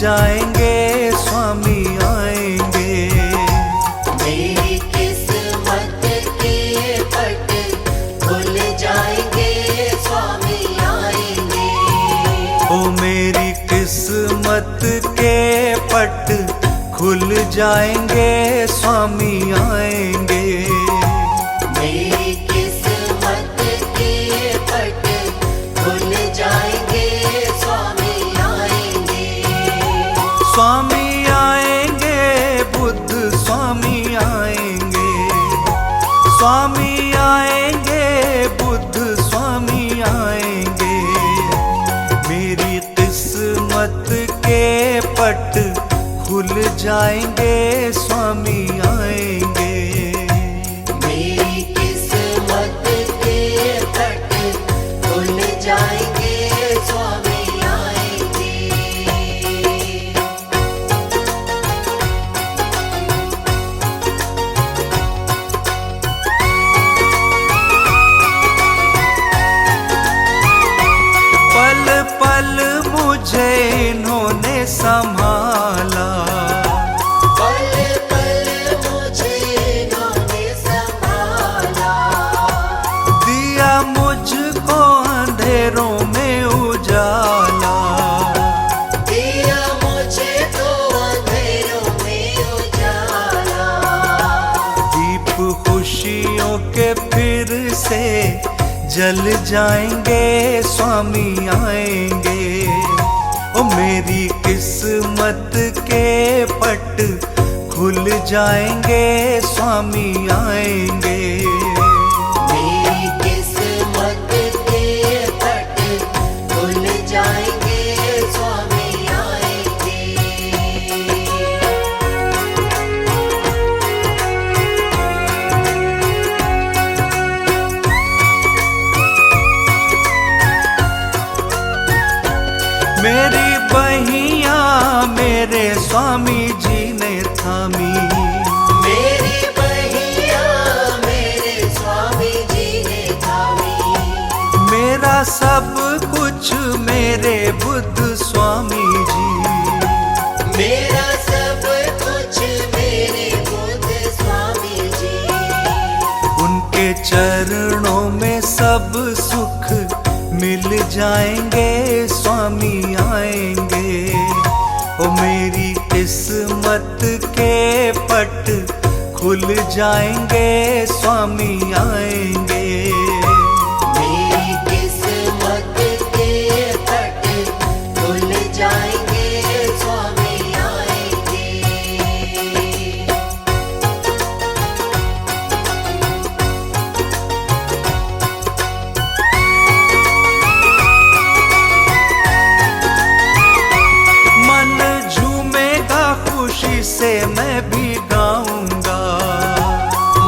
जाएंगे स्वामी आएंगे। मेरी किस्मत के पट खुल जाएंगे स्वामी आएंगे। ओ मेरी किस्मत के पट खुल जाएंगे स्वामी आएंगे। मेरी किस्मत के पट खुल जाएंगे स्वामी आएंगे। स्वामी आएंगे बुद्ध स्वामी आएंगे। स्वामी आएंगे बुद्ध स्वामी आएंगे। मेरी किस्मत के पट खुल जाएंगे स्वामी आएंगे। मेरी किस्मत के पट खुल जाएंगे स्वामी आएंगे। पल पल मुझे इन्होंने संभाला। पल पल मुझे इन्होंने संभाला। दिया मुझको अंधेरों में उजाला। दिया मुझे तो अंधेरों में उजाला। दीप खुशियों के फिर से जल जाएंगे स्वामी आएंगे। ओ मेरी किस्मत के पट खुल जाएंगे स्वामी आएंगे। मेरी किस्मत के पट खुल जाएंगे स्वामी आएंगे। मेरी बहिया मेरे स्वामी जी ने थामी। मेरी बहिया मेरे स्वामी जी ने थामी। मेरा सब कुछ मेरे बुद्ध स्वामी जी। मेरा सब कुछ मेरे बुद्ध स्वामी जी। उनके चरणों में सब सुख मिल जाएंगे स्वामी आएंगे। ओ मेरी किस्मत के पट खुल जाएंगे स्वामी आएंगे। मेरी किस्मत के पट खुल जाएंगे स्वामी आएंगे। मन झूमेगा खुशी से मैं भी गाऊंगा।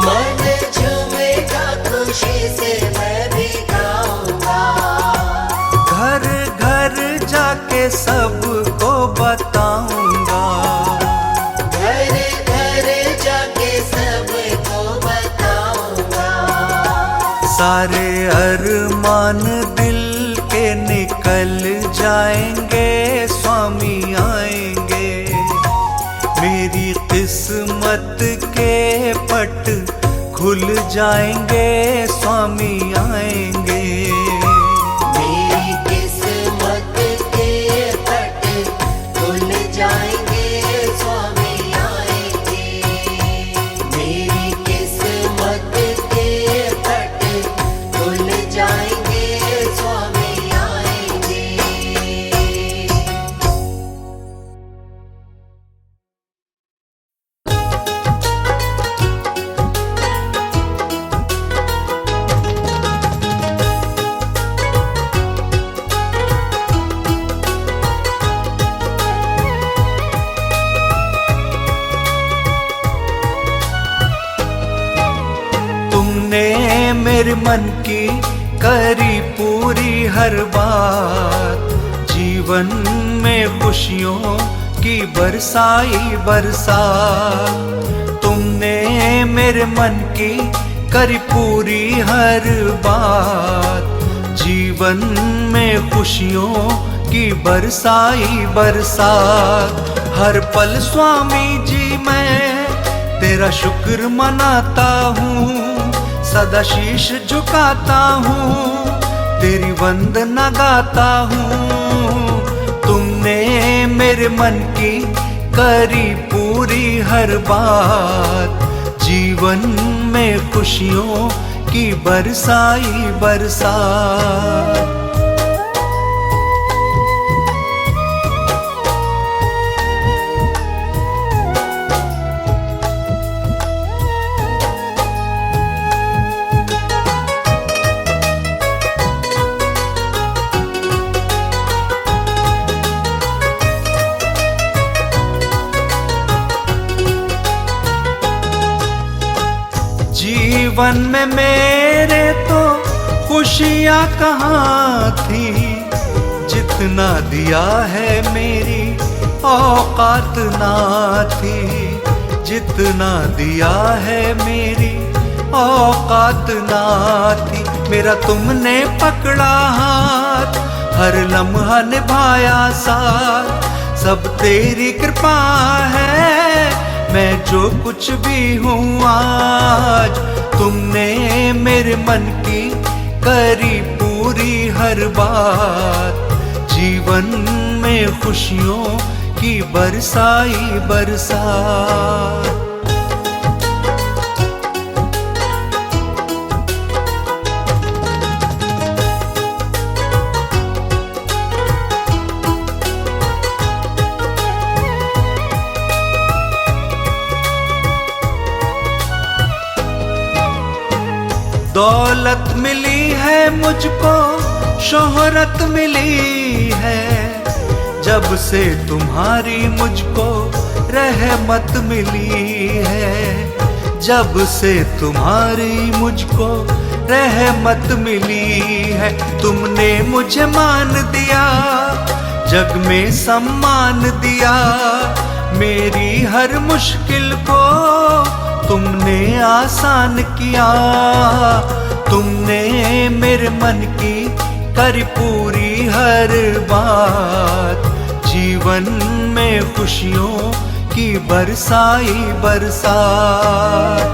मन झूमेगा खुशी से मैं भी गाऊंगा। घर घर जाके सबको बताऊंगा। घर घर जाके सबको बताऊंगा। सारे अरमान दिल के निकल जाएंगे स्वामी आएंगे। मेरी किस्मत के पट खुल जाएंगे स्वामी आएंगे। मेरी किस्मत के पट खुल जाएंगे स्वामी आएंगे। मेरी किस्मत के पट खुल जाएंगे स्वामी आएंगे। तुमने मेरे मन की करी पूरी हर बात। जीवन में खुशियों की बरसाई बरसात। तुमने मेरे मन की करी पूरी हर बात। जीवन में खुशियों की बरसाई बरसात। हर पल स्वामी जी मैं तेरा शुक्र मनाता हूँ, सदा शीश झुकाता हूँ, तेरी वंदना गाता हूँ। तुमने मेरे मन की करी पूरी हर बात, जीवन में खुशियों की बरसाई बरसात। जीवन में मेरे तो खुशियाँ कहाँ थी, जितना दिया है मेरी औकात ना थी, जितना दिया है मेरी औकात ना थी। मेरा तुमने पकड़ा हाथ, हर लम्हा निभाया साथ, सब तेरी कृपा है, मैं जो कुछ भी हूँ आज। तुमने मेरे मन की करी पूरी हर बात, जीवन में खुशियों की बरसाई बरसात। दौलत मिली है मुझको, शोहरत मिली है, जब से तुम्हारी मुझको रहमत मिली है, जब से तुम्हारी मुझको रहमत मिली है। तुमने मुझे मान दिया, जग में सम्मान दिया, मेरी हर मुश्किल को तुमने आसान किया। तुमने मेरे मन की करी पूरी हर बात, जीवन में खुशियों की बरसाई बरसात।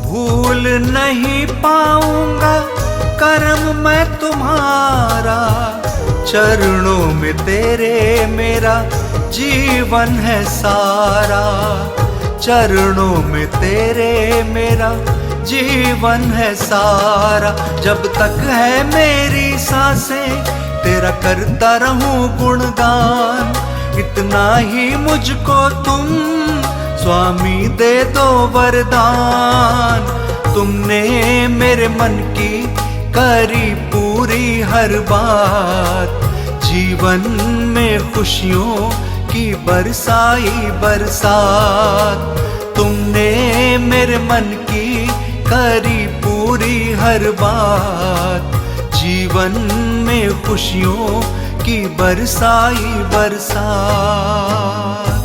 भूल नहीं पाऊंगा कर्म मैं तुम्हारा, चरणों में तेरे मेरा जीवन है सारा, चरणों में तेरे मेरा जीवन है सारा। जब तक है मेरी सांसें तेरा करता रहूं गुणगान, इतना ही मुझको तुम स्वामी दे दो वरदान। तुमने मेरे मन की करी पूरी हर बात, जीवन में खुशियों की बरसाई बरसात। तुमने मेरे मन की करी पूरी हर बात, जीवन में खुशियों की बरसाई बरसात।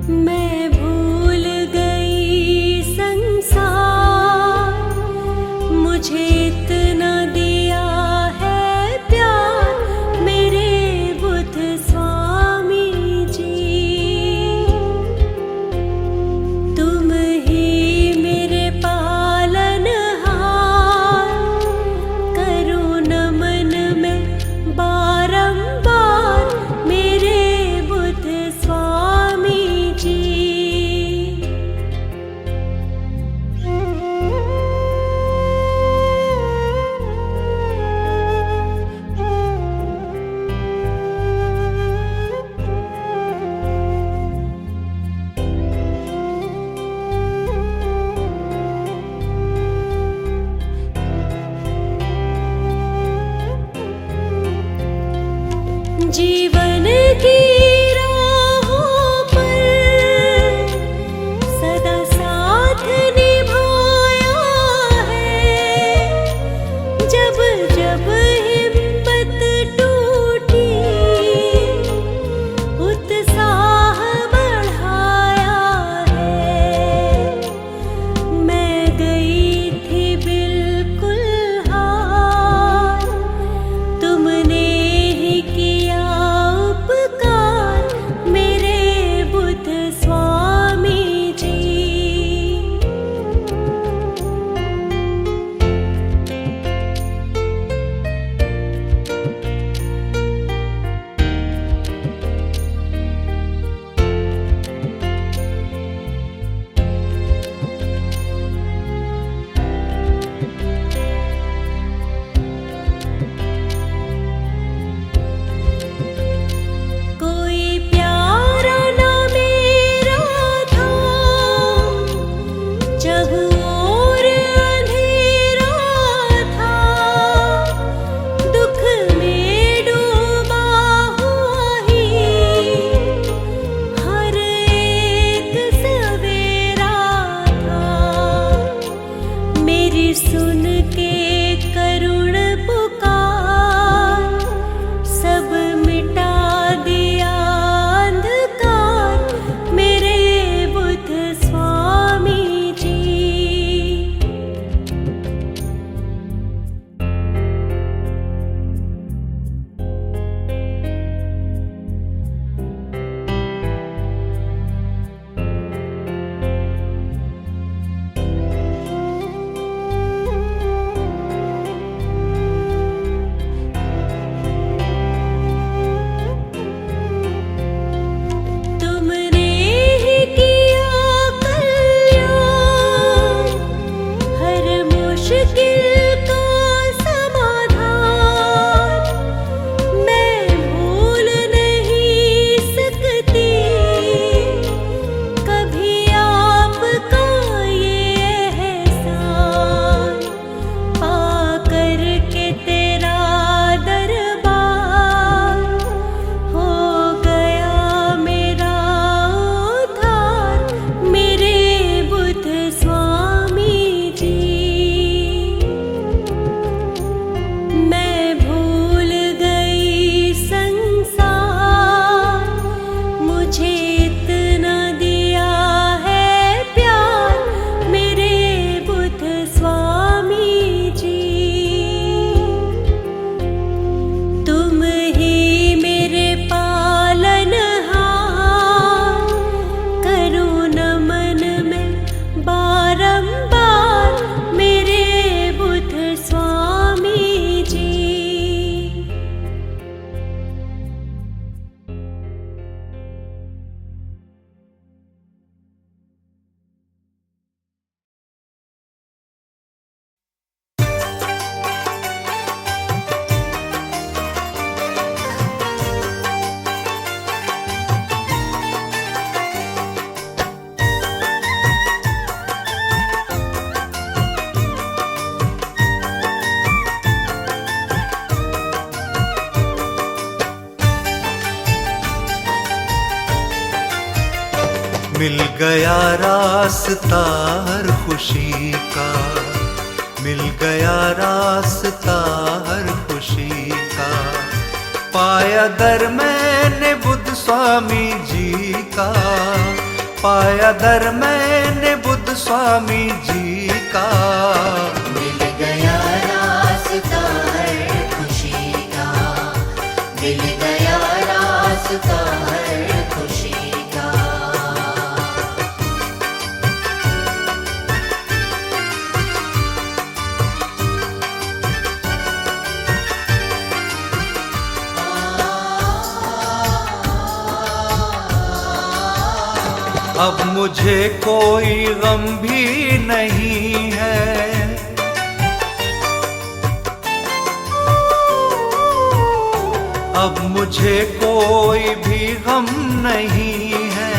मैं भूल गई संसार, मुझे इतना दिया है प्यार मेरे बुद्ध स्वामी जी। तुम ही मेरे पालनहार, करो नमन में बारंबार मेरे बुद्ध स्वामी जी। जीवन की राहों पर सदा साथ निभाया है। जब जब हिम्मत टूटी उत्साह बढ़ाया है। मैं गई थी बिल्कुल हार, तुमने ही किया उपकार मेरे बुद्ध स्वामी जी। कोई प्यारा ना मेरा था, चहुओर अंधेरा था। दुख में डूबा हुआ ही हर एक सवेरा था। मेरी सुन के करुण पुकार सब मिटा दिया अंधकार मेरे बुद्ध स्वामी जी। तुमने ही किया कल्याण, हर मुश्किल का समाधान। मैं भूल नहीं सकती कभी आपका ये एहसान। पाकर के तेरा दरबार हो गया मेरा उद्धार मेरे बुद्ध स्वामी जी। मैं भूल गई संसार, मुझे इतना दिया है प्यार मेरे बुद्ध स्वामी जी। तुम ही मेरे पालनहार, करूं नमन में बारंबार मेरे बुद्ध स्वामी जी। मिल गया रास्ता हर खुशी का, मिल गया रास्ता हर खुशी का। पाया दर मैंने बुद्ध स्वामी जी का, पाया दर मैंने बुद्ध स्वामी जी का। मिल गया रास्ता हर खुशी का, मिल गया रास्ता हर खुशी का। अब मुझे कोई गम भी नहीं है, अब मुझे कोई भी गम नहीं है।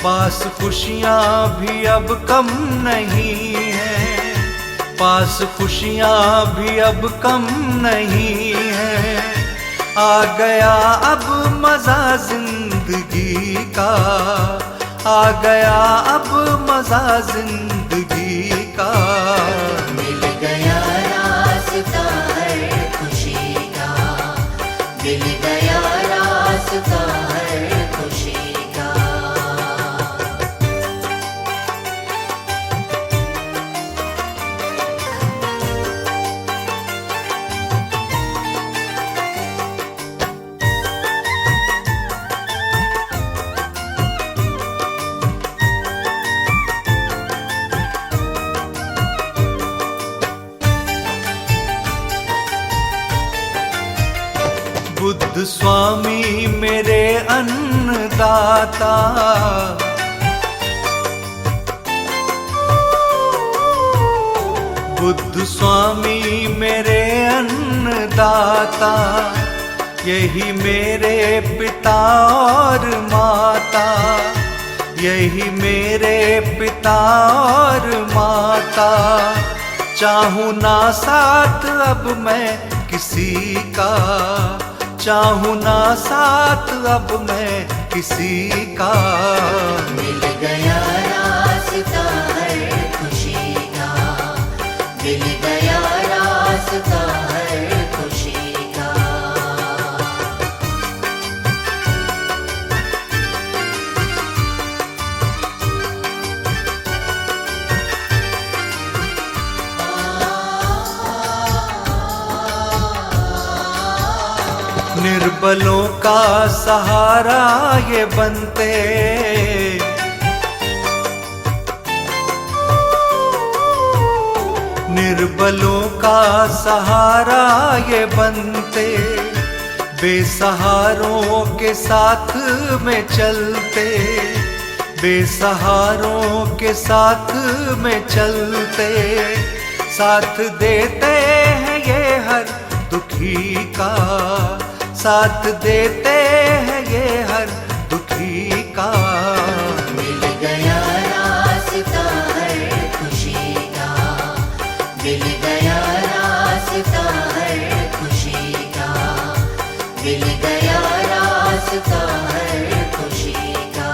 पास खुशियाँ भी अब कम नहीं है, पास खुशियाँ भी अब कम नहीं है। आ गया अब मजा जिंदगी का, आ गया अब मजा जिंदगी का। मिल गया रास्ता हर खुशी का, मिल गया रास्ता हर खुशी का। बुद्ध स्वामी मेरे अन्नदाता, बुद्ध स्वामी मेरे अन्नदाता, यही मेरे पिता और माता, यही मेरे पिता और माता। चाहूं ना साथ अब मैं किसी का, चाहूं ना साथ अब मैं किसी का। मिल गया रास्ता हर खुशी का, मिल गया रास्ता हर खुशी का। निर्बलों का सहारा ये बनते, निर्बलों का सहारा ये बनते, बेसहारों के साथ में चलते, बेसहारों के साथ में चलते। साथ देते हैं ये हर दुखी का, साथ देते हैं ये हर दुखी का। मिल गया रास्ता हर खुशी का, मिल गया रास्ता हर खुशी का, मिल गया रास्ता हर खुशी का।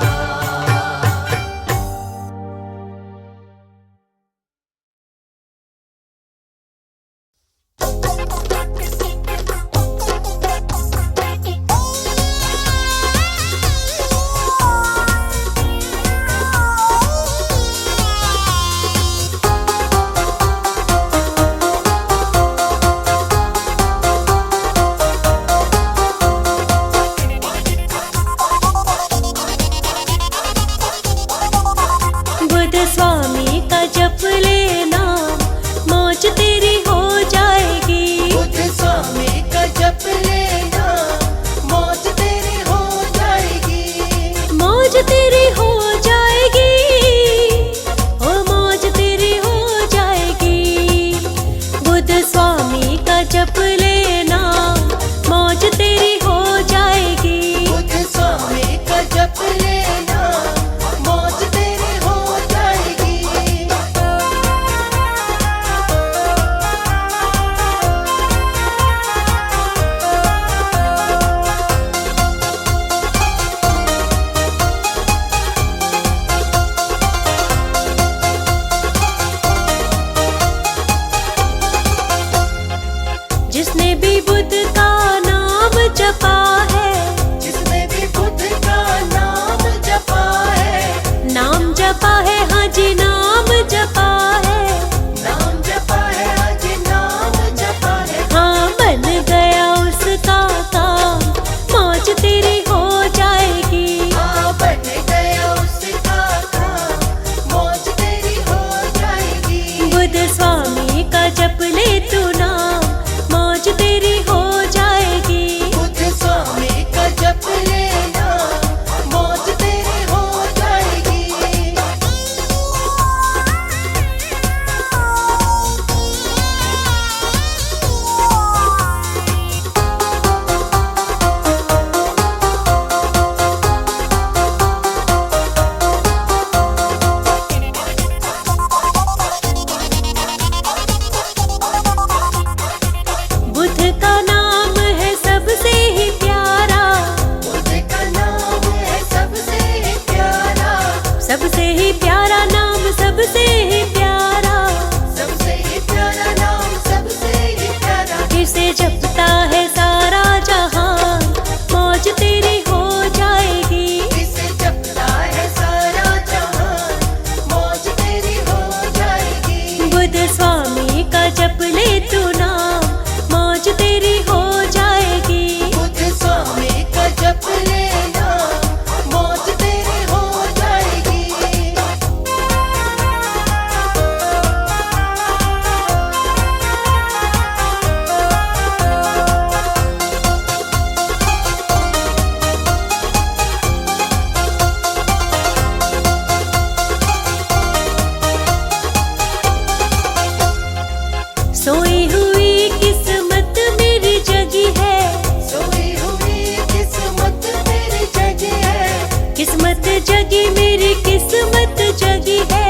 जगी मेरी किस्मत जगी है,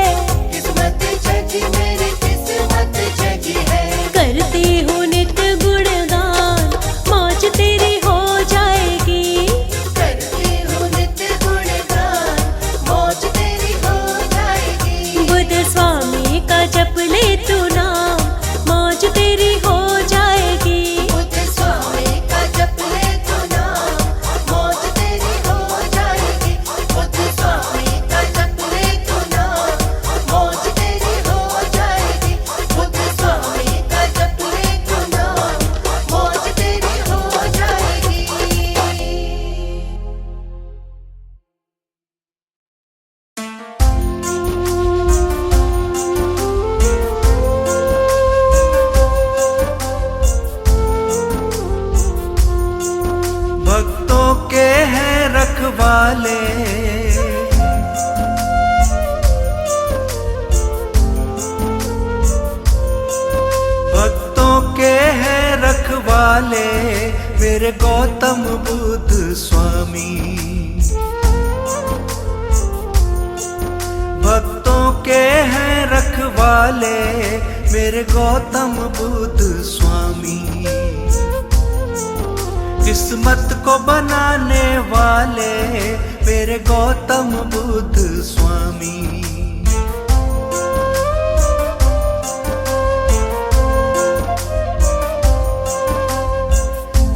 किस्मत जगी मेरी किस्मत जगी है। करती हूँ नित्य गुणगान, मौज तेरी हो जाएगी। करती हूँ नित्य गुणगान, मौज तेरी हो जाएगी। बुद्ध स्वामी का जप ले तू नाम, मौज तेरी हो जाएगी। बुद्ध स्वामी का जप ले तो नाम, मौज तेरी हो जाएगी। बुद्ध स्वामी का जप ले तो नाम, मौज तेरी हो जाएगी। बुद्ध स्वामी का जप ले तो नाम, मौज तेरी हो जाएगी। भक्तों के हैं रखवाले, भक्तों के हैं रखवाले मेरे गौतम बुद्ध स्वामी। भक्तों के हैं रखवाले मेरे गौतम बुद्ध स्वामी। किस्मत को बनाने वाले मेरे गौतम बुद्ध स्वामी।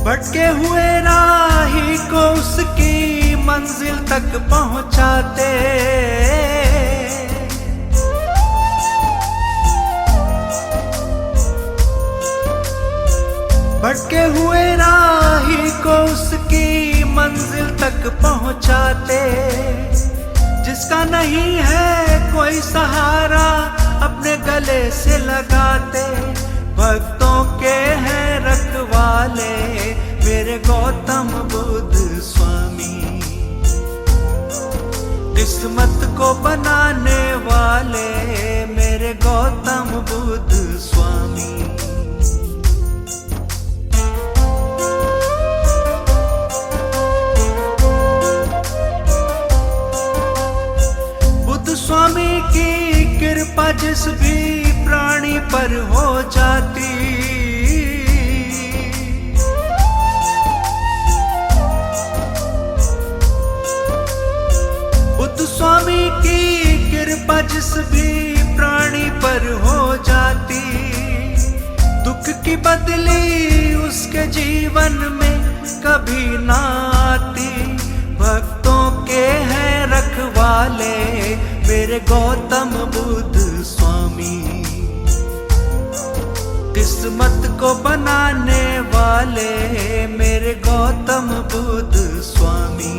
भटके हुए राही को उसकी मंजिल तक पहुंचाते, भटके हुए राही को उसकी मंजिल तक पहुंचाते। जिसका नहीं है कोई सहारा अपने गले से लगाते। भक्तों के हैं रखवाले मेरे गौतम बुद्ध स्वामी। किस्मत को बनाने वाले मेरे गौतम बुद्ध स्वामी। स्वामी की कृपा जिस भी प्राणी पर हो जाती, बुद्ध स्वामी की कृपा जिस भी प्राणी पर हो जाती। दुख की बदली उसके जीवन में कभी ना आती। भक्तों के हैं रखवाले मेरे गौतम बुद्ध स्वामी। किस्मत को बनाने वाले मेरे गौतम बुद्ध स्वामी।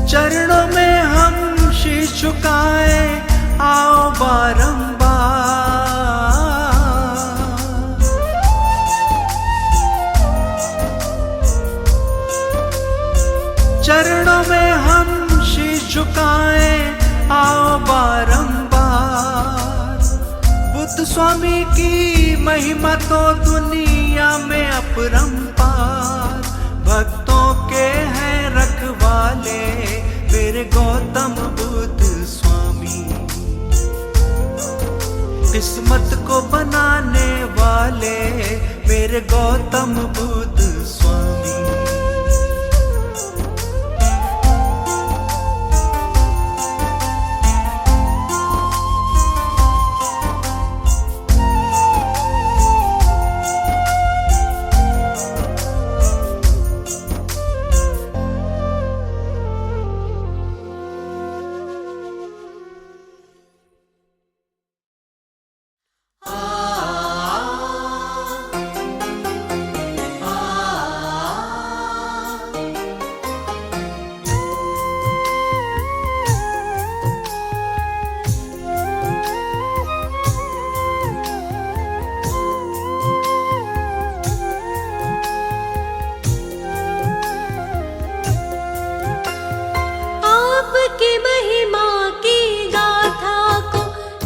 चरणों में हम शीश झुकाए आओ बारंबार। चरणों में हम शीश झुकाए आओ बारंबार। बुद्ध स्वामी की महिमा तो दुनिया में अपरंपार। भक्तों के हैं रखवाले मेरे गौतम बुद्ध स्वामी। किस्मत को बनाने वाले मेरे गौतम बुद्ध स्वामी।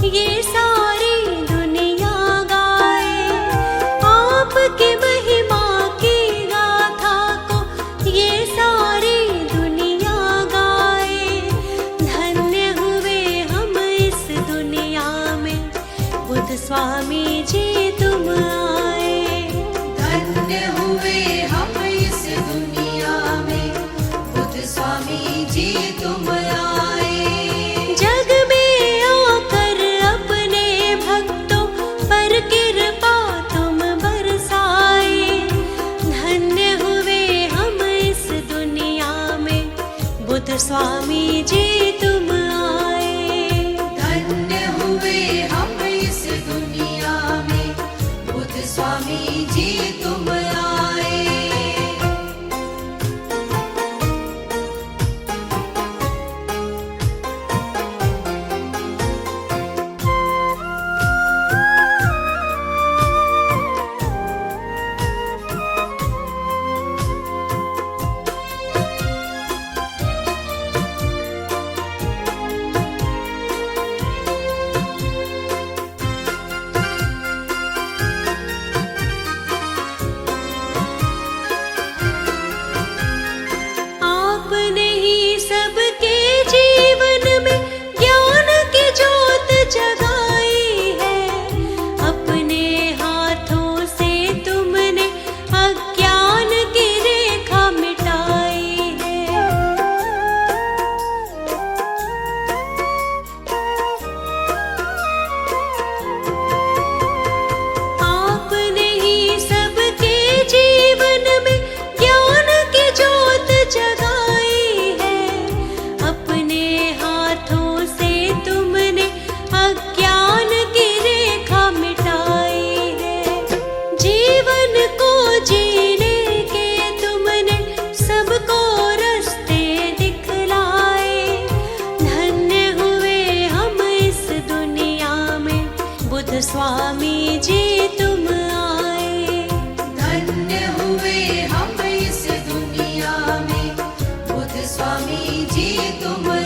ये सारी दुनिया गाए। स्वामी जी तुम आए। जग में आकर अपने भक्तों पर कृपा तुम बरसाए। धन्य हुए हम इस दुनिया में, बुद्ध स्वामी जी तुम आए। धन्य हुए हम इस दुनिया में, बुद्ध स्वामी जी तुम आए। आपने ही सबके जीवन में ज्ञान की जोत जगाई है। अपने हाथों से तुमने अज्ञान की रेखा मिटाई है। आपने ही सबके जीवन में ज्ञान की जोत जगाई है। अपने हाथों से तुमने अज्ञान की रेखा मिटाई है। जीवन को जीने के तुमने सबको रास्ते दिखलाए। धन्य हुए हम इस दुनिया में, बुद्ध स्वामी जी तुम आए। धन्य हुए हम इस दुनिया में, बुद्ध स्वामी जी तुम आए।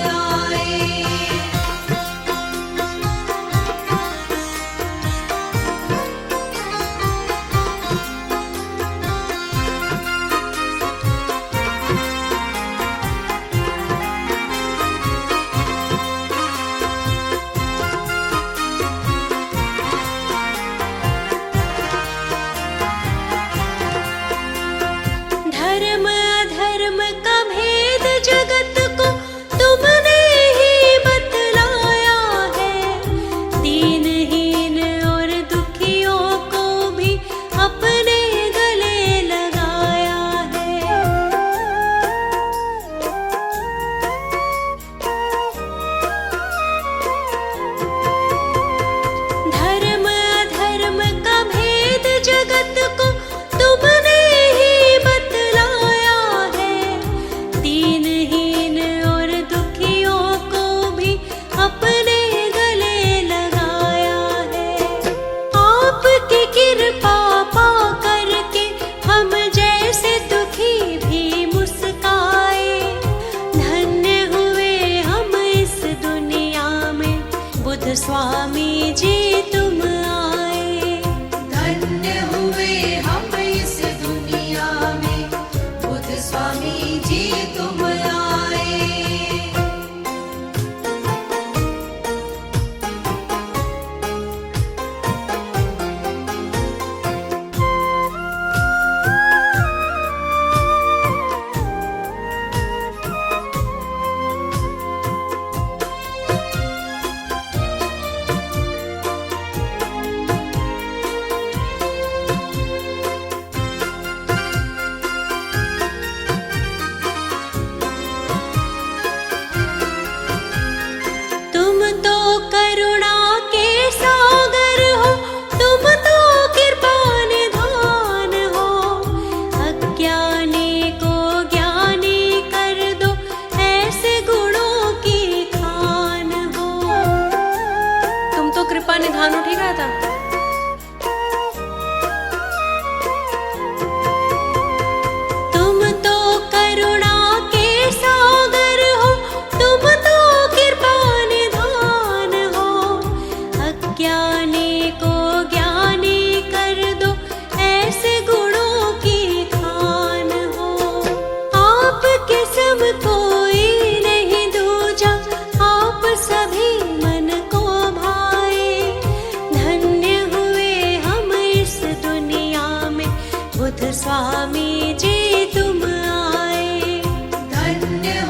धर्म अधर्म का भेद जगत को तुमने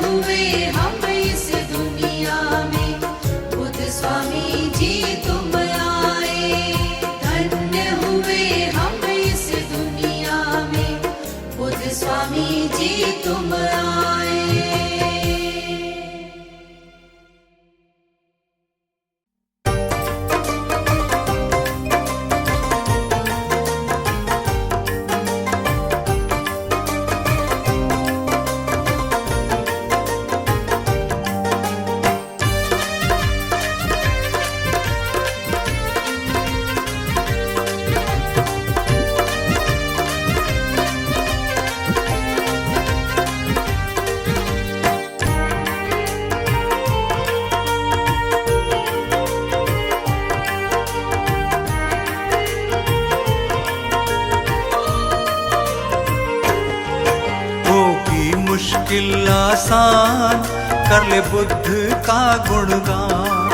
हुए हम इस दुनिया में, बुद्ध स्वामी जी तुम आए। धन्य हुए हम इस दुनिया में, बुद्ध स्वामी जी तुम आए। मुश्किल आसान कर ले बुद्ध का गुणगान।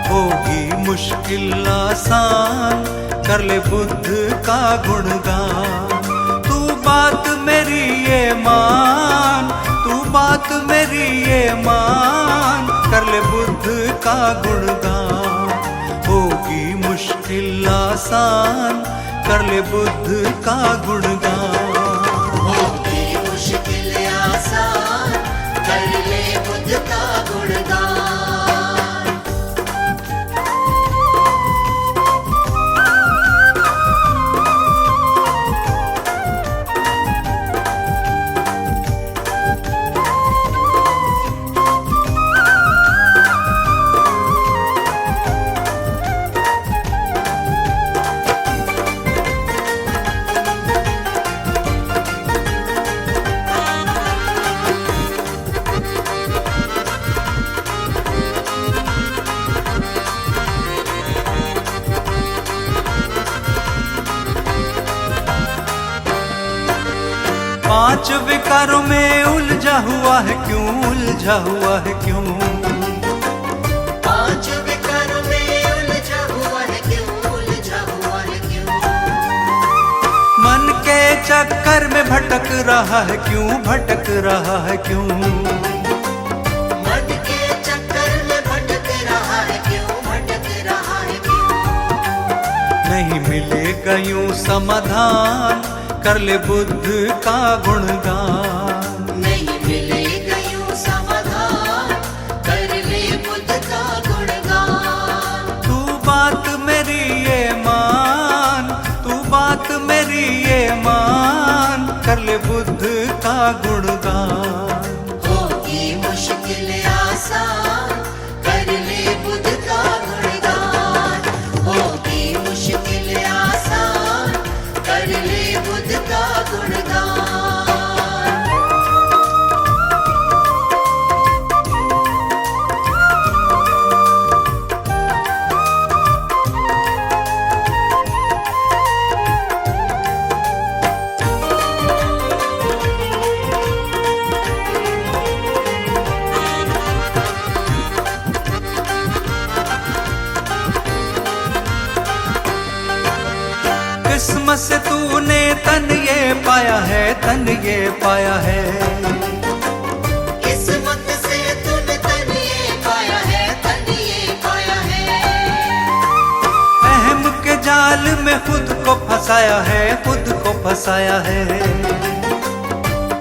होगी मुश्किल आसान कर ले बुद्ध का गुणगान। तू बात मेरी ये मान, तू बात मेरी ये मान, कर ले बुद्ध का गुणगान। होगी मुश्किल आसान कर ले बुद्ध का गुणगान। होगी मुश्किल आसान कर ले बुद्ध का गुणगान। पांच विकारों में उलझा हुआ है क्यों, उलझा हुआ है क्यों? पांच विकारों में उलझा हुआ है क्यों, उलझा हुआ है क्यों? मन के चक्कर में भटक रहा है क्यों, भटक रहा है क्यों? मन के चक्कर में भटक रहा है क्यों, भटक रहा है क्यों? नहीं मिलेगा यूं समाधान कर ले बुद्ध का गुणगान। नहीं मिलेगा यूं समाधान कर ले बुद्ध का गुणगान। तू बात मेरी ये मान, तू बात मेरी ये मान, कर ले बुद्ध का गुणगान। होगी मुश्किल आसान कर ले बुद्ध का गुणगान। होगी मुश्किल आसान कर ले बुद्ध का गुणगान। किस्मत से तूने तन ये पाया है, तन ये पाया है। किस्मत से तूने तन ये पाया है, तन ये पाया है। अहम के जाल में खुद को फंसाया है, खुद को फंसाया है।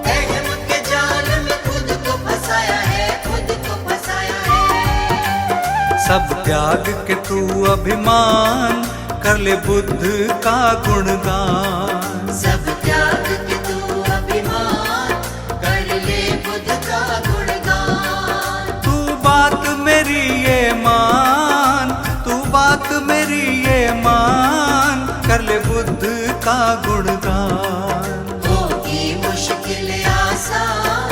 अहम के जाल में खुद को फंसाया है, खुद को फंसाया है। सब त्याग के तू अभिमान कर ले बुद्ध का गुणगान। सब त्याग के तू अभिमान कर ले बुद्ध का गुणगान। तू बात मेरी ये मान, तू बात मेरी ये मान, कर ले बुद्ध का गुणगान। होगी मुश्किल आसान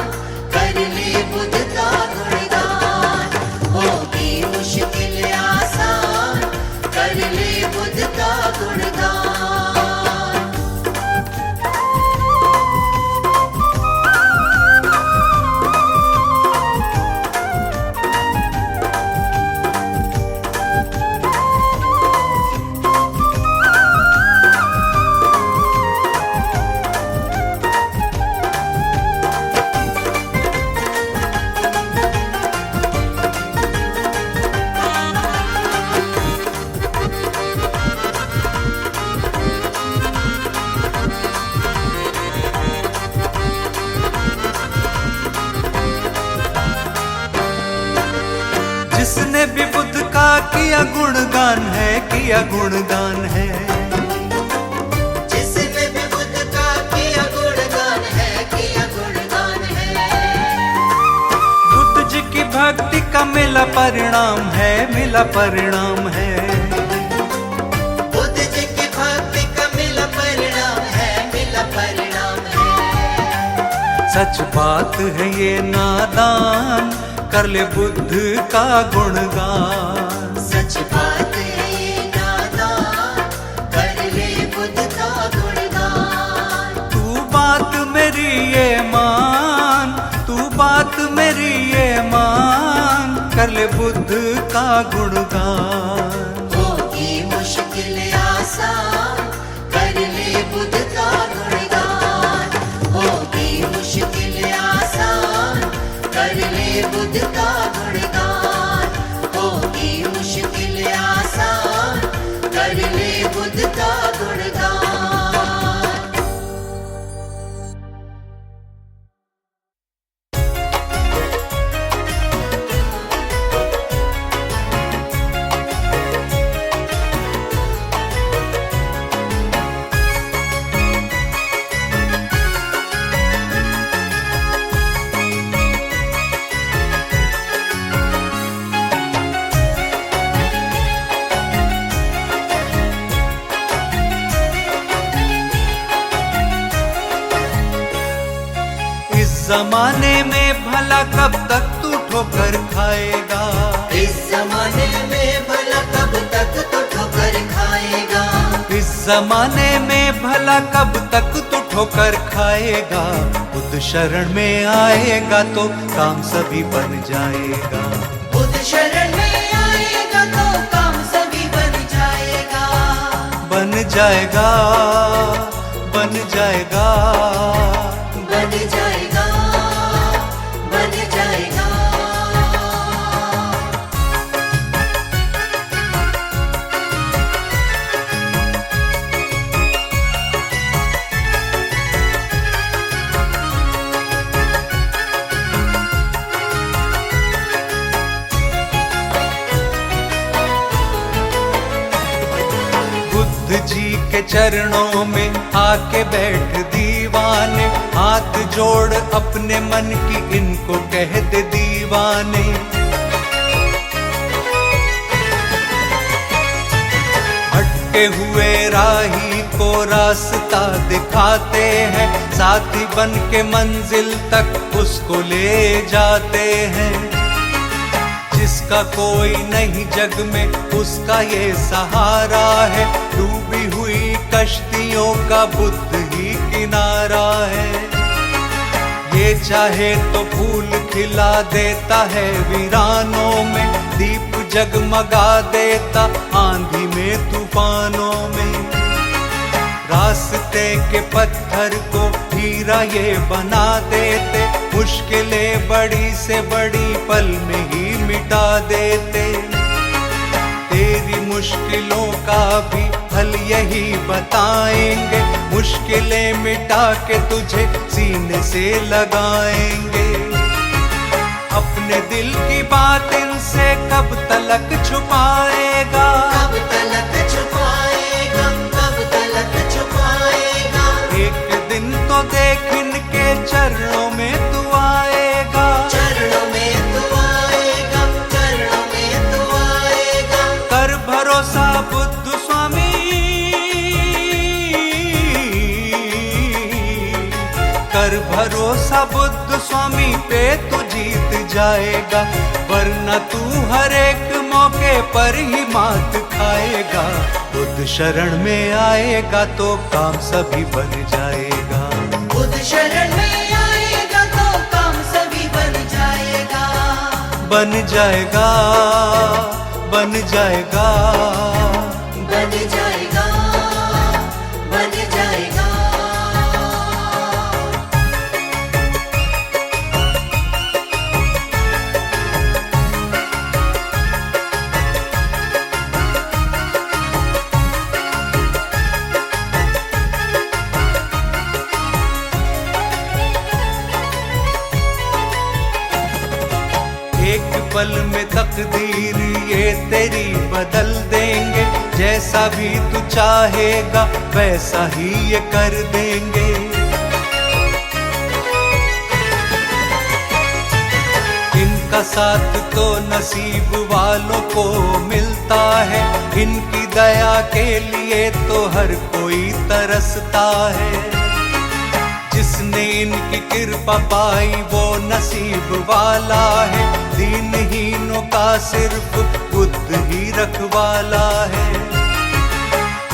कर ले बुद्ध का गुणगान। होगी मुश्किल आसान कर ले बुद्ध का गुणगान। जिसने भी बुद्ध का किया गुणगान है, किया गुणगान है। जिसने भी बुद्ध का किया गुणगान है, किया गुणगान है। बुद्ध जी की भक्ति का मिला परिणाम है, मिला परिणाम है। बुद्ध जी की भक्ति का मिला परिणाम है, मिला परिणाम है। सच बात है ये नादान, कर ले बुद्ध का गुणगान। सच बात है ये नादान, कर ले बुद्ध का गुणगान। तू बात मेरी ये मान, तू बात मेरी ये मान, कर ले बुद्ध का गुणगान। होगी मुश्किल आसान, कर ले बुद्ध का गुणगान। होगी मुश्किल आसान, कर ले बुद्ध का गुणगान। होगी मुश्किल आसान, कर ले बुद्ध का गुणगान। इस जमाने में भला कब तक तू ठोकर खाएगा? इस जमाने में भला कब तक तो ठोकर खाएगा? इस जमाने में भला कब तक तू ठोकर खाएगा? बुद्ध शरण में आएगा तो काम सभी बन जाएगा। बुद्ध शरण में आएगा तो काम सभी बन जाएगा। बन जाएगा, बन जाएगा। बन जाएगा, बन जाएगा। बुद्ध जी के चरणों में आके बैठ दीवाने, हाथ जोड़ अपने मन की इनको कह दे दीवाने। भटके हुए राही को रास्ता दिखाते हैं, साथी बन के मंजिल तक उसको ले जाते हैं। जिसका कोई नहीं जग में उसका ये सहारा है, डूबी हुई कश्तियों का बुद्ध ही किनारा है। ये चाहे तो फूल खिला देता है वीरानों में, दीप जगमगा देता आंधी में तूफानों में। रास्ते के पत्थर को हीरा ये बना देते, मुश्किलें बड़ी से बड़ी पल में ही मिटा देते। तेरी मुश्किलों का भी हल यही बताएंगे, मुश्किलें मिटा के तुझे सीने से लगाएंगे। अपने दिल की बात इनसे कब तलक छुपाएगा? कब तलक छुपाएगा? कब तलक छुपाएगा? एक दिन तो देख इनके चरणों में तू आएगा। चरणों में तू आएगा, चरणों में तू आएगा। कर भरोसा बुद्ध स्वामी, कर भरोसा बुद्ध स्वामी पे तू जीत जाएगा, वरना तू हर एक मौके पर ही मात खाएगा। बुद्ध शरण में आएगा तो काम सभी बन जाएगा। बुद्ध शरण में आएगा तो काम सभी बन जाएगा। बन जाएगा, बन जाएगा। बन जाएगा, बन जाएगा। एक पल में तकदीर ये तेरी बदल देंगे, जैसा भी तू चाहेगा वैसा ही ये कर देंगे। इनका साथ तो नसीब वालों को मिलता है, इनकी दया के लिए तो हर कोई तरसता है। जिसने इनकी कृपा पाई वो नसीब वाला है, दीनहीनों का सिर्फ बुद्ध ही रखवाला है।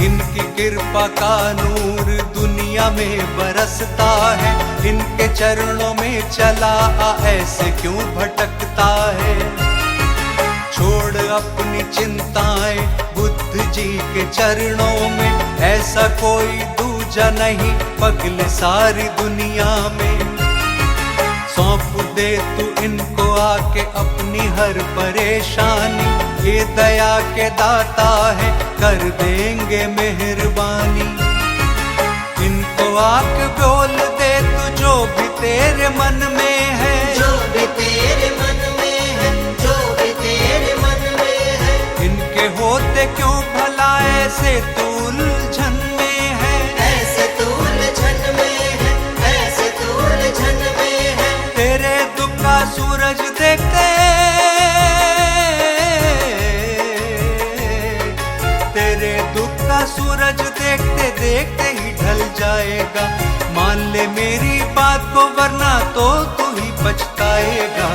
इनकी कृपा का नूर दुनिया में बरसता है, इनके चरणों में चला ऐसे क्यों भटकता है। छोड़ अपनी चिंताएं बुद्ध जी के चरणों में, ऐसा कोई दूजा नहीं पगले सारी दुनिया में। सौंप दे तू इनको आके अपनी हर परेशानी, ये दया के दाता है कर देंगे मेहरबानी। इनको आके बोल दे तू जो भी तेरे मन में है, जो भी तेरे मन में है, जो भी तेरे मन में है। इनके होते क्यों भला ऐसे तू उलझन में है, ऐसे तू उलझन में है, ऐसे तू उलझन में है। तेरे दुख का सूरज देखते, तेरे दुख का सूरज देखते देखते ही ढल जाएगा। मान ले मेरी बात को वरना तो तू ही पछताएगा।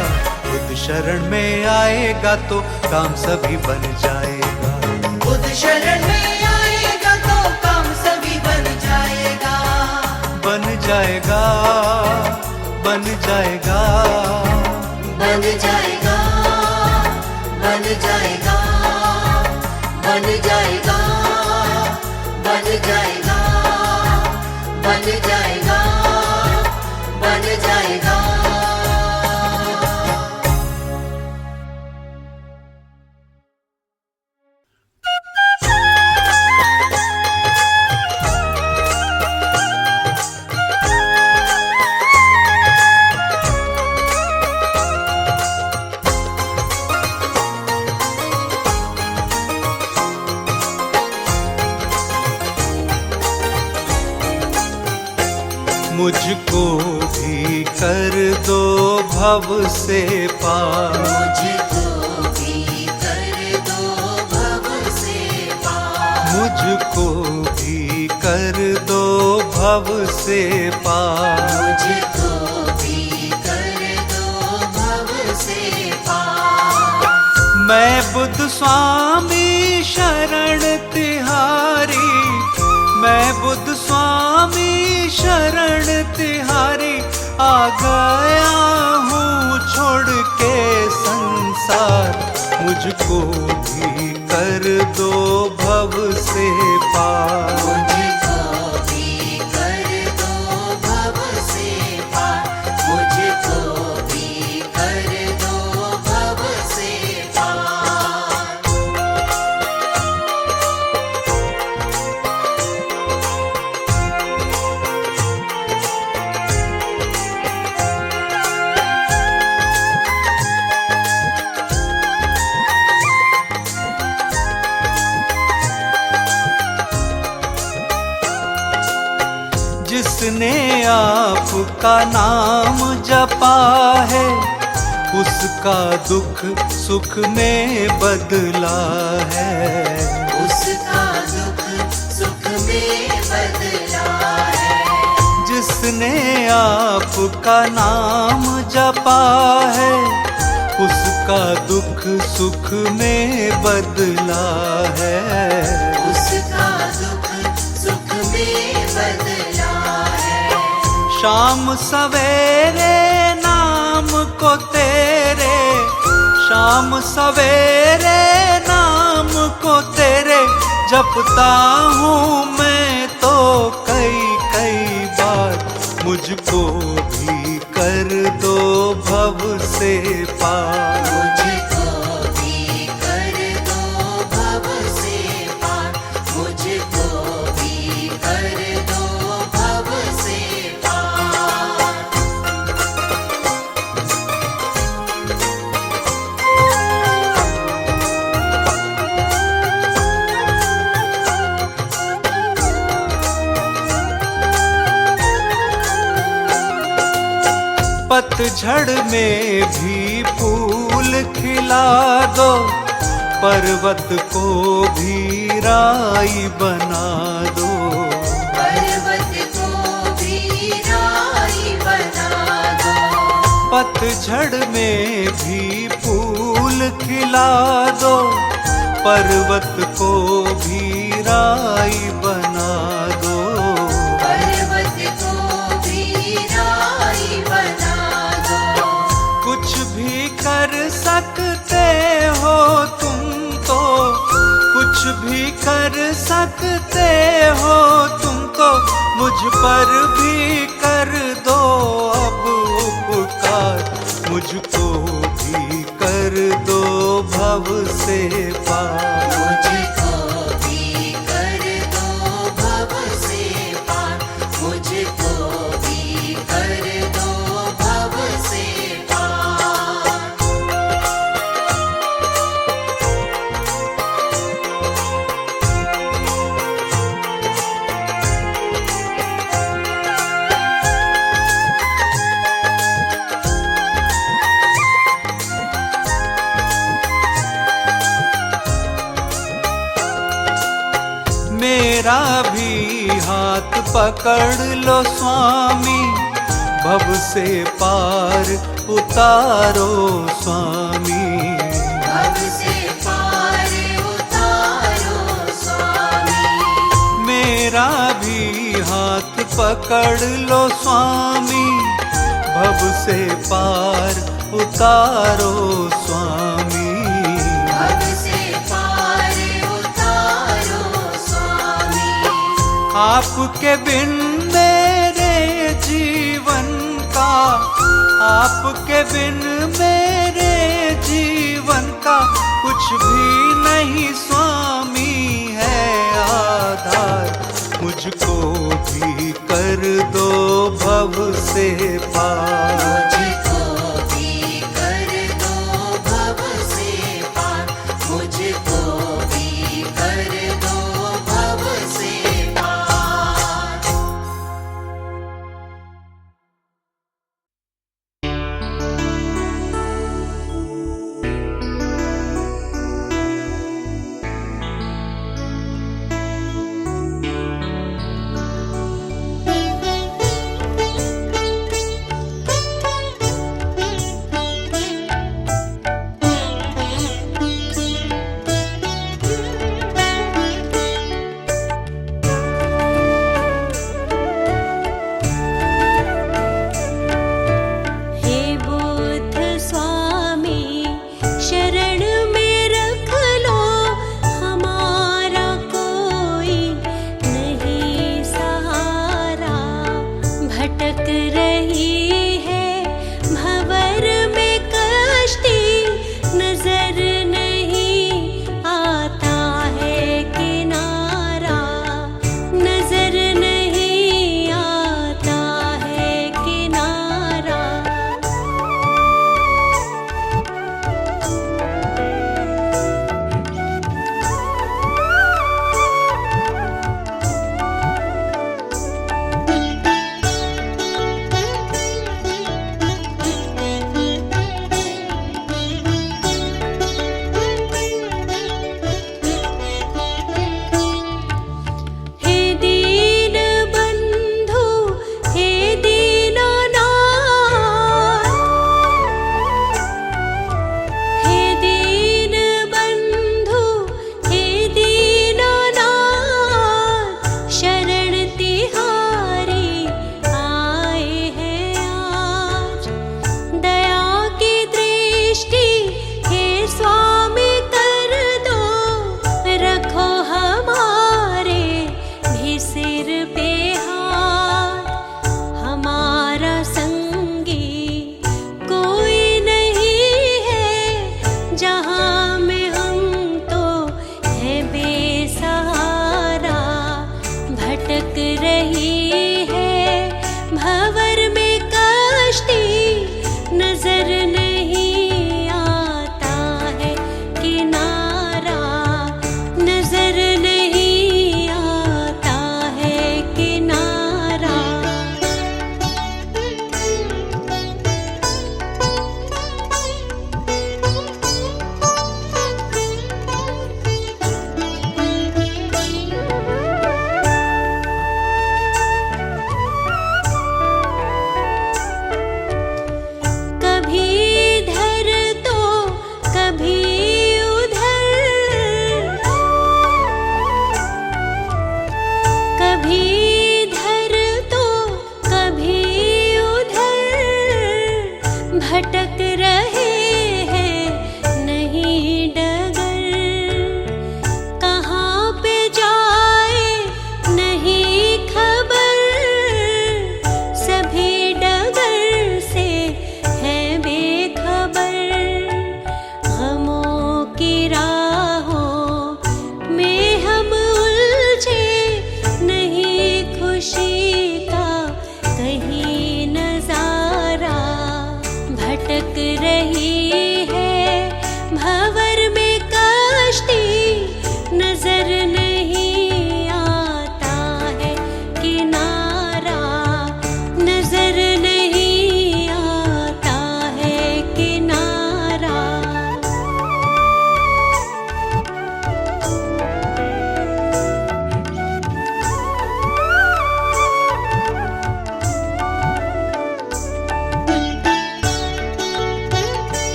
बुद्ध शरण में आएगा तो काम सभी बन जाएगा। बुद्ध शरण में आएगा तो काम सभी बन जाएगा। बन जाएगा, बन जाएगा, बन जाएगा, बन जाएगा, बन जाएगा, बन जाएगा, बन जाएगा, बन जाएगा। मुझको भी कर दो भव से पार, मुझको भी कर दो भव से पार। मुझको भी कर दो भव से पार। मुझको भी कर दो भव से पार। मैं बुद्ध स्वामी शरण तिहारी, मैं बुद्ध स्वामी शरण तिहारी। आ गया हूँ छोड़ के संसार, मुझको भी कर दो भव से पार। मुझको भी कर दो भव से पार। मुझको भी कर दो भव से पार। जिसने आपका नाम जपा है, उसका दुख सुख में बदला है। उसका दुख सुख में बदला है। जिसने आपका नाम जपा है, उसका दुख सुख में बदला है। उसका दुख सुख में बदला है। शाम सवेरे नाम को तेरे, शाम सवेरे नाम को तेरे जपता हूँ मैं तो कई कई बार। मुझको भी कर दो भव से पार। मुझको भी कर दो भव से पार। मुझको भी कर दो भव से पार। पतझड़ में भी फूल खिला दो, पर्वत को भी राई बना दो। पर्वत को भी राई बना दो। पतझड़ में भी फूल खिला दो, पर्वत को भी राई बना दो। पर्वत को भी राई बना दो। कुछ भी कर सकते हो तुम तो, कुछ भी कर सकते हो तुम तो, मुझ पर भी कर दो अब उपकार। मुझको भी कर दो भव से पार। मुझको भी कर दो भव से पार। मुझको भी कर दो भव से पार। मेरा भी हाथ पकड़ लो स्वामी, भव से पार उतारो स्वामी। भव से पार उतारो स्वामी। मेरा भी हाथ पकड़ लो स्वामी, भव से पार उतारो स्वामी। भव से पार उतारो स्वामी। आपके बिन मेरे जीवन का, आपके बिन मेरे जीवन का कुछ भी नहीं स्वामी है आधार। मुझको भी कर दो भव से पार। मुझको भी कर दो भव से पार। मुझको भी कर दो भव से पार।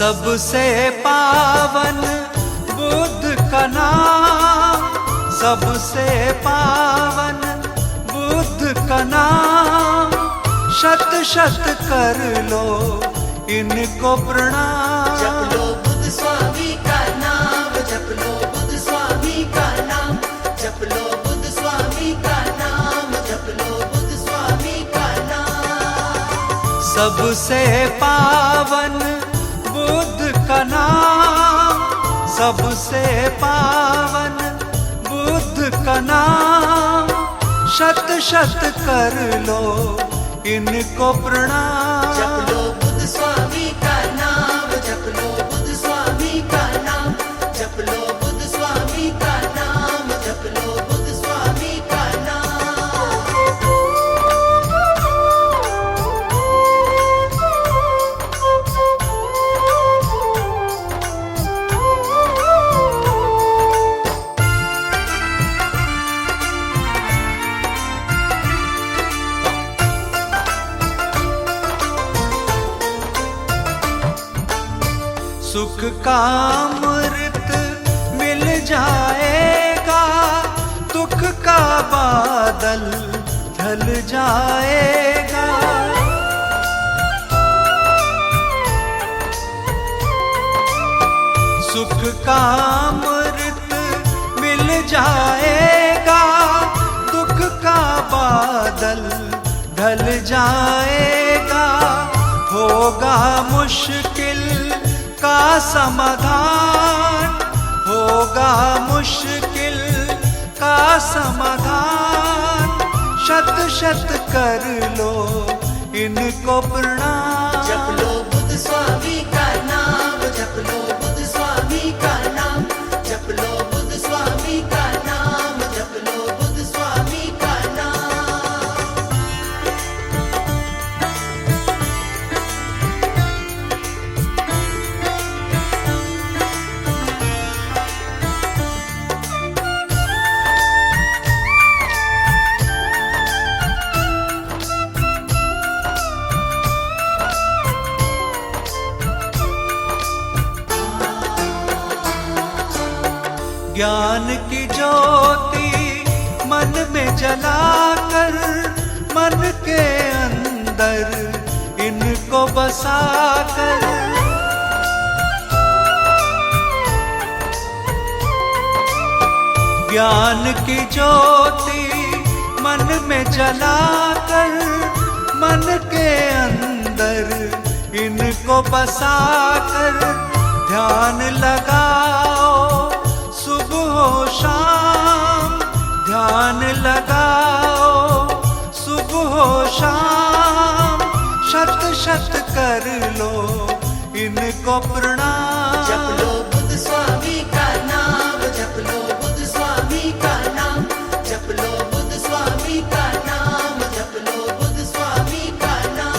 सबसे पावन बुद्ध का नाम, सबसे पावन बुद्ध का नाम, शत शत कर लो इनको प्रणाम। जप लो बुद्ध स्वामी का नाम, जप लो बुद्ध स्वामी का नाम, जप लो बुद्ध स्वामी का नाम, जप लो बुद्ध स्वामी का नाम। सबसे पावन बुद्ध का नाम, सबसे पावन बुद्ध का नाम, शत शत कर लो इनको प्रणाम। जप लो बुद्ध स्वामी का नाम, जप लो बुद्ध स्वामी का नाम, जप लो बुद्ध स्वामी का नाम, जप लो बुद्ध स्वामी का नाम। सुख का अमृत मिल जाएगा, दुख का बादल ढल जाएगा। सुख का अमृत मिल जाएगा, दुख का बादल ढल जाएगा। होगा मुश्किल का समाधान, होगा मुश्किल का समाधान, शत शत कर लो इनको प्रणाम। जप लो बुद्ध स्वामी का नाम, जप लो बुद्ध स्वामी का नाम, जप लो बुद्ध स्वामी का नाम, जप लो बुद्ध स्वामी का नाम। ज्ञान की ज्योति मन में जलाकर, मन के अंदर इनको बसाकर, ज्ञान की ज्योति मन में जलाकर, मन के अंदर इनको बसाकर, ध्यान लगाओ सुबह हो शाम, ध्यान लगाओ सुबह हो शाम, शत शत कर लो इनको प्रणाम। जप लो बुद्ध स्वामी का नाम, जप लो बुद्ध स्वामी का नाम, जप लो बुद्ध स्वामी का नाम, जप लो बुद्ध स्वामी का नाम।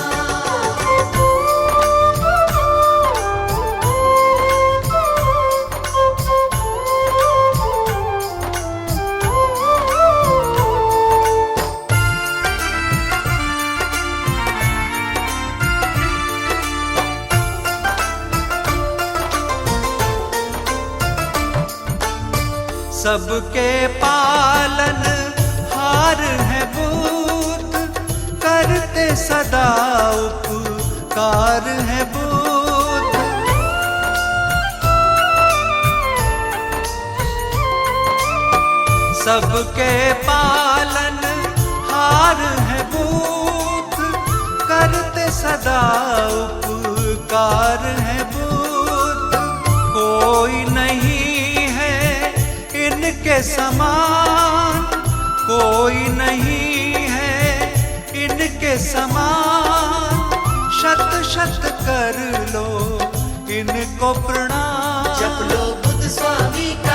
सबके पालन हार है बुद्ध, करते सदा उपकार है बुद्ध। सबके पालन हार है बुद्ध, करते सदा उपकार है बुद्ध। कोई नहीं इनके समान, कोई नहीं है इनके समान, शत शत कर लो इनको प्रणाम। जप लो बुद्ध स्वामी का